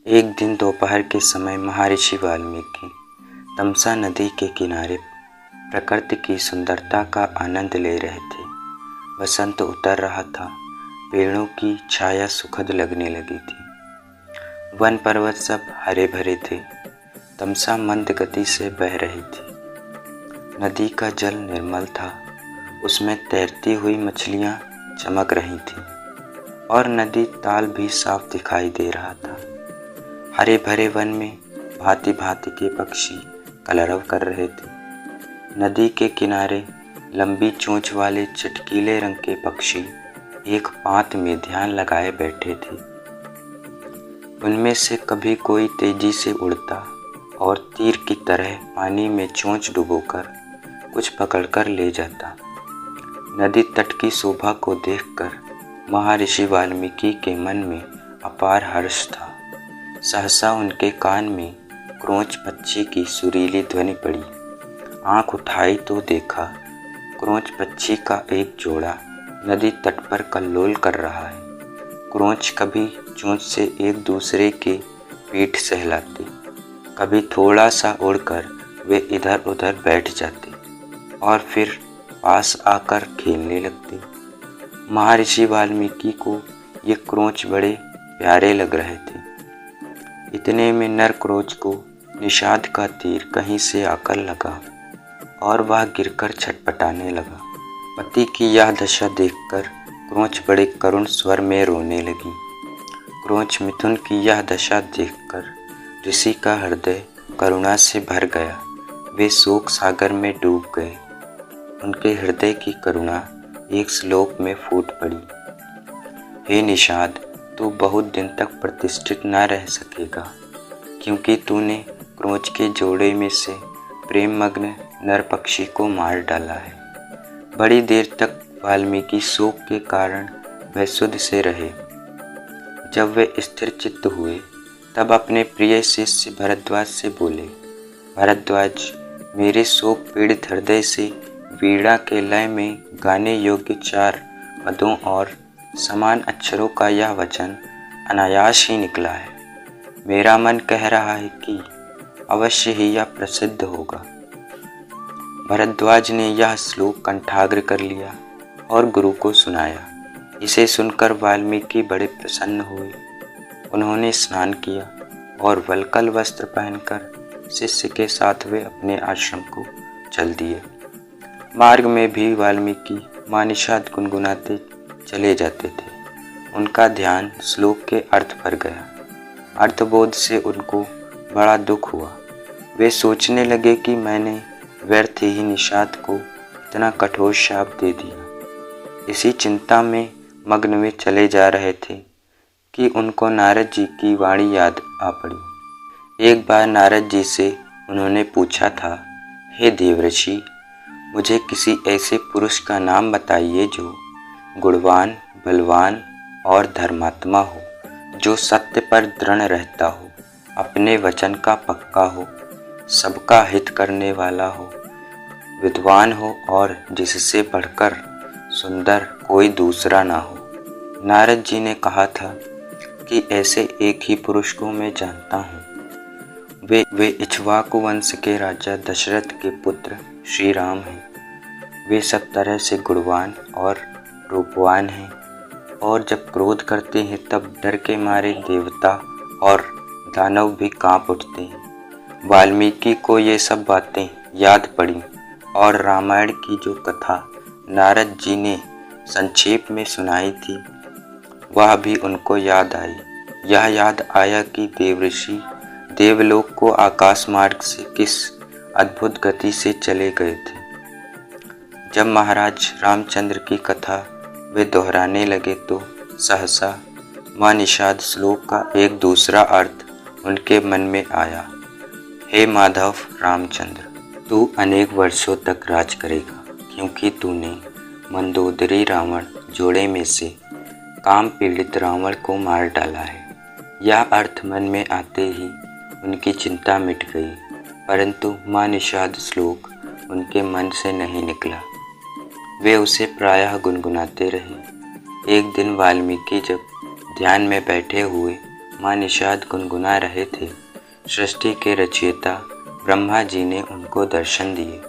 एक दिन दोपहर के समय महर्षि वाल्मीकि तमसा नदी के किनारे प्रकृति की सुंदरता का आनंद ले रहे थे। बसंत उतर रहा था, पेड़ों की छाया सुखद लगने लगी थी। वन पर्वत सब हरे भरे थे। तमसा मंद गति से बह रही थी। नदी का जल निर्मल था, उसमें तैरती हुई मछलियां चमक रही थीं और नदी ताल भी साफ दिखाई दे रहा था। हरे भरे वन में भांति भांति के पक्षी कलरव कर रहे थे। नदी के किनारे लंबी चोंच वाले चटकीले रंग के पक्षी एक पात में ध्यान लगाए बैठे थे। उनमें से कभी कोई तेजी से उड़ता और तीर की तरह पानी में चोंच डुबोकर कुछ पकड़कर ले जाता। नदी तट की शोभा को देखकर महर्षि वाल्मीकि के मन में अपार हर्ष था। सहसा उनके कान में क्रोंच पक्षी की सुरीली ध्वनि पड़ी। आंख उठाई तो देखा क्रोंच पक्षी का एक जोड़ा नदी तट पर कल्लोल कर रहा है। क्रोंच कभी चोंच से एक दूसरे के पीठ सहलाते, कभी थोड़ा सा उड़कर वे इधर उधर बैठ जाते और फिर पास आकर खेलने लगते। महर्षि वाल्मीकि को ये क्रोंच बड़े प्यारे लग रहे थे। इतने में नर क्रोंच को निषाद का तीर कहीं से आकर लगा और वह गिरकर छटपटाने लगा। पति की यह दशा देखकर क्रोंच बड़े करुण स्वर में रोने लगी। क्रोंच मिथुन की यह दशा देखकर ऋषि का हृदय करुणा से भर गया। वे शोक सागर में डूब गए। उनके हृदय की करुणा एक श्लोक में फूट पड़ी। हे निषाद, तू बहुत दिन तक प्रतिष्ठित न रह सकेगा, क्योंकि तूने क्रोंच के जोड़े में से प्रेम मग्न नर पक्षी को मार डाला है। बड़ी देर तक वाल्मीकि शोक के कारण बेसुध से रहे। जब वे स्थिर चित्त हुए तब अपने प्रिय शिष्य भरद्वाज से बोले, भरद्वाज, मेरे शोक पीड़ित हृदय से वीणा के लय में गाने योग्य 4 पदों और समान अक्षरों का यह वचन अनायास ही निकला है। मेरा मन कह रहा है कि अवश्य ही यह प्रसिद्ध होगा। भरद्वाज ने यह श्लोक कंठाग्र कर लिया और गुरु को सुनाया। इसे सुनकर वाल्मीकि बड़े प्रसन्न हुए। उन्होंने स्नान किया और वल्कल वस्त्र पहनकर शिष्य के साथ वे अपने आश्रम को चल दिए। मार्ग में भी वाल्मीकि मानिषाद गुनगुनाते चले जाते थे। उनका ध्यान श्लोक के अर्थ पर गया। अर्थबोध से उनको बड़ा दुख हुआ। वे सोचने लगे कि मैंने व्यर्थ ही निषाद को इतना कठोर शाप दे दिया। इसी चिंता में मग्न वे चले जा रहे थे कि उनको नारद जी की वाणी याद आ पड़ी। एक बार नारद जी से उन्होंने पूछा था, हे देवर्षि, मुझे किसी ऐसे पुरुष का नाम बताइए जो गुणवान, बलवान और धर्मात्मा हो, जो सत्य पर दृढ़ रहता हो, अपने वचन का पक्का हो, सबका हित करने वाला हो, विद्वान हो और जिससे बढ़कर सुंदर कोई दूसरा ना हो। नारद जी ने कहा था कि ऐसे एक ही पुरुष को मैं जानता हूँ। वे इक्ष्वाकु वंश के राजा दशरथ के पुत्र श्री राम हैं। वे सब तरह से गुणवान और रूपवान हैं और जब क्रोध करते हैं तब डर के मारे देवता और दानव भी कांप उठते हैं। वाल्मीकि को ये सब बातें याद पड़ी और रामायण की जो कथा नारद जी ने संक्षेप में सुनाई थी वह भी उनको याद आई। यह याद आया कि देवऋषि देवलोक को आकाश मार्ग से किस अद्भुत गति से चले गए थे। जब महाराज रामचंद्र की कथा वे दोहराने लगे तो सहसा माँ निषाद श्लोक का एक दूसरा अर्थ उनके मन में आया। हे माधव रामचंद्र, तू अनेक वर्षों तक राज करेगा, क्योंकि तूने मंदोदरी रावण जोड़े में से काम पीड़ित रावण को मार डाला है। यह अर्थ मन में आते ही उनकी चिंता मिट गई, परंतु माँ निषाद श्लोक उनके मन से नहीं निकला। वे उसे प्रायः गुनगुनाते रहे। एक दिन वाल्मीकि जब ध्यान में बैठे हुए माँ निषाद गुनगुना रहे थे। सृष्टि के रचयिता ब्रह्मा जी ने उनको दर्शन दिए।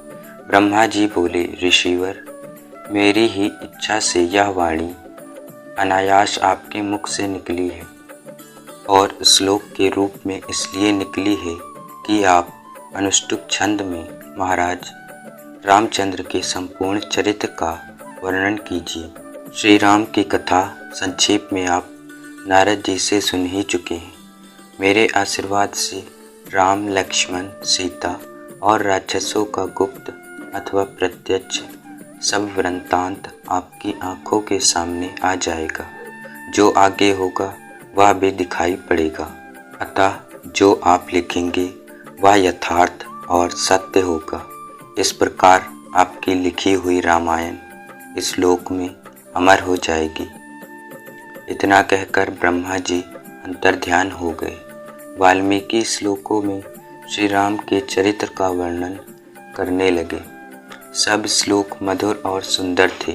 ब्रह्मा जी बोले, ऋषिवर, मेरी ही इच्छा से यह वाणी अनायास आपके मुख से निकली है और श्लोक के रूप में इसलिए निकली है कि आप अनुष्टुप छंद में महाराज रामचंद्र के संपूर्ण चरित्र का वर्णन कीजिए। श्री राम की कथा संक्षेप में आप नारद जी से सुन ही चुके हैं। मेरे आशीर्वाद से राम, लक्ष्मण, सीता और राक्षसों का गुप्त अथवा प्रत्यक्ष सब वृत्तांत आपकी आंखों के सामने आ जाएगा। जो आगे होगा वह भी दिखाई पड़ेगा। अतः जो आप लिखेंगे वह यथार्थ और सत्य होगा। इस प्रकार आपकी लिखी हुई रामायण इस लोक में अमर हो जाएगी। इतना कहकर ब्रह्मा जी अंतर्ध्यान हो गए। वाल्मीकि श्लोकों में श्री राम के चरित्र का वर्णन करने लगे। सब श्लोक मधुर और सुंदर थे।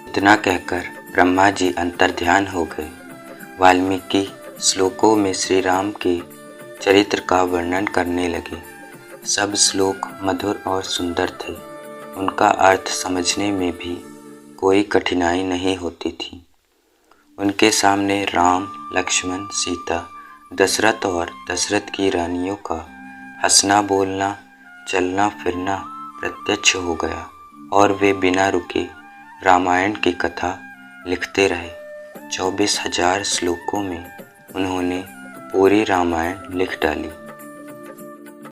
इतना कहकर ब्रह्मा जी अंतर्ध्यान हो गए। वाल्मीकि श्लोकों में श्री राम के चरित्र का वर्णन करने लगे। सब श्लोक मधुर और सुंदर थे। उनका अर्थ समझने में भी कोई कठिनाई नहीं होती थी। उनके सामने राम, लक्ष्मण, सीता, दशरथ और दशरथ की रानियों का हंसना, बोलना, चलना फिरना प्रत्यक्ष हो गया और वे बिना रुके रामायण की कथा लिखते रहे। 24,000 श्लोकों में उन्होंने पूरी रामायण लिख डाली।